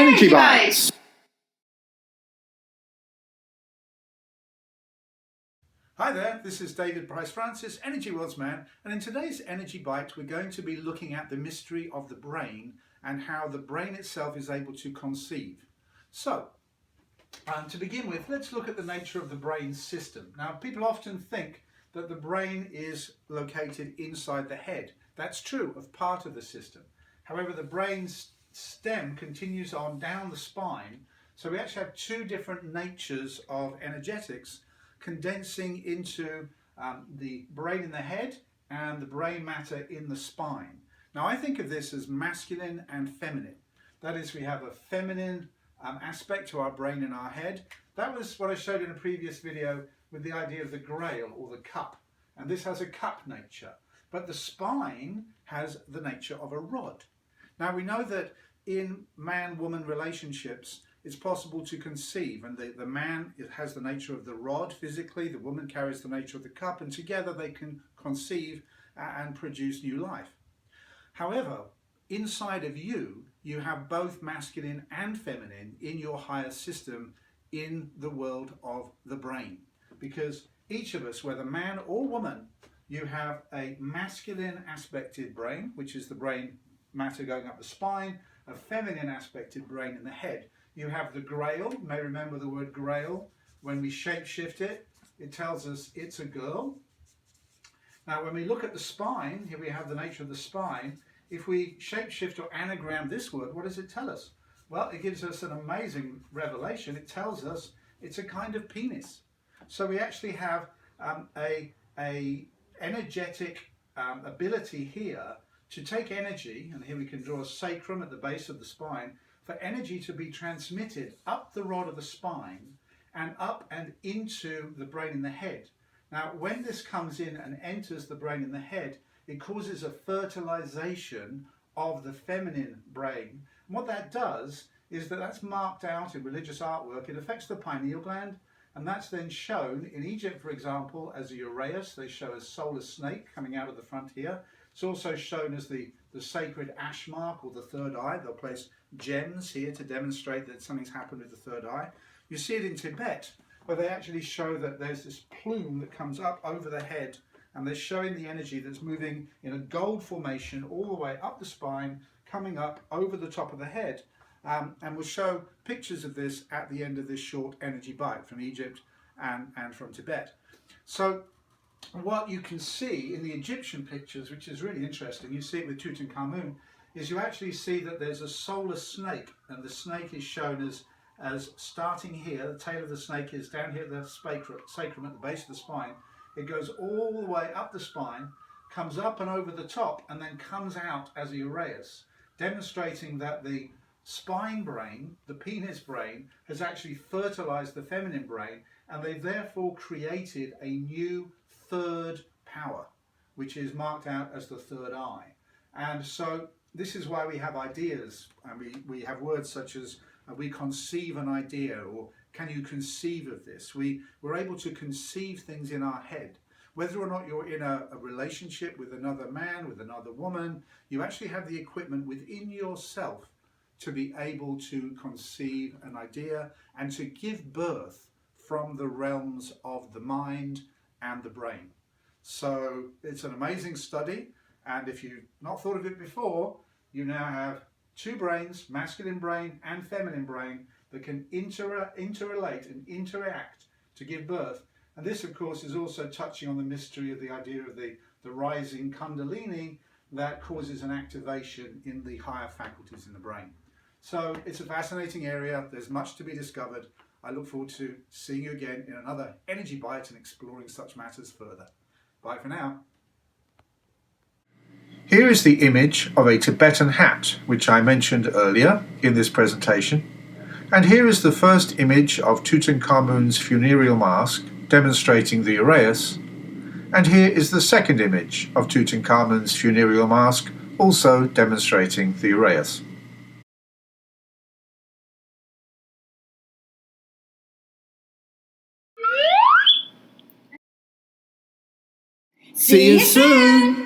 Energy Bites. Hi there, this is David Price Francis, EnergyWorlds man, and in today's Energy Bite we're going to be looking at the mystery of the brain and how the brain itself is able to conceive. So, to begin with, let's look at the nature of the brain system. Now, people often think that the brain is located inside the head. That's true of part of the system. However, the brain's stem continues on down the spine, so we actually have two different natures of energetics condensing into the brain in the head and the brain matter in the spine. Now, I think of this as masculine and feminine. That is, we have a feminine aspect to our brain and our head. That was what I showed in a previous video with the idea of the grail or the cup. And this has a cup nature. But the spine has the nature of a rod. Now, we know that in man-woman relationships, it's possible to conceive, and the man has the nature of the rod physically, the woman carries the nature of the cup, and together they can conceive and produce new life. However, inside of you, you have both masculine and feminine in your higher system in the world of the brain. Because each of us, whether man or woman, you have a masculine aspected brain, which is the brain matter going up the spine, a feminine aspected brain in the head. You have the grail. You may remember the word grail. When we shape-shift it, it tells us it's a girl. Now, when we look at the spine, here we have the nature of the spine. If we shape-shift or anagram this word, what does it tell us? Well, it gives us an amazing revelation. It tells us it's a kind of penis. So we actually have a energetic ability here to take energy, and here we can draw a sacrum at the base of the spine, for energy to be transmitted up the rod of the spine and up and into the brain in the head. Now, when this comes in and enters the brain in the head, it causes a fertilization of the feminine brain. And what that does is that's marked out in religious artwork. It affects the pineal gland, and that's then shown in Egypt, for example, as a uraeus. They show a soulless snake coming out of the front here. It's also shown as the sacred ash mark, or the third eye. They'll place gems here to demonstrate that something's happened with the third eye. You see it in Tibet, where they actually show that there's this plume that comes up over the head, and they're showing the energy that's moving in a gold formation all the way up the spine, coming up over the top of the head. And we'll show pictures of this at the end of this short energy bite from Egypt and from Tibet. So what you can see in the Egyptian pictures, which is really interesting, you see it with Tutankhamun, is you actually see that there's a soulless snake, and the snake is shown as starting here. The tail of the snake is down here at the sacrum at the base of the spine. It goes all the way up the spine, comes up and over the top, and then comes out as a uraeus, demonstrating that the spine brain, the penis brain, has actually fertilized the feminine brain, and they've therefore created a new third power, which is marked out as the third eye. And so this is why we have ideas, and we have words such as we conceive an idea, or can you conceive of this? We're able to conceive things in our head. Whether or not you're in a relationship with another man, with another woman, you actually have the equipment within yourself to be able to conceive an idea and to give birth from the realms of the mind and the brain. So it's an amazing study, and if you've not thought of it before, you now have two brains, masculine brain and feminine brain, that can interrelate and interact to give birth. And this, of course, is also touching on the mystery of the idea of the rising kundalini that causes an activation in the higher faculties in the brain. So it's a fascinating area. There's much to be discovered. I look forward to seeing you again in another Energy Bite and exploring such matters further. Bye for now. Here is the image of a Tibetan hat, which I mentioned earlier in this presentation. And here is the first image of Tutankhamun's funereal mask, demonstrating the uraeus. And here is the second image of Tutankhamun's funereal mask, also demonstrating the uraeus. See you soon!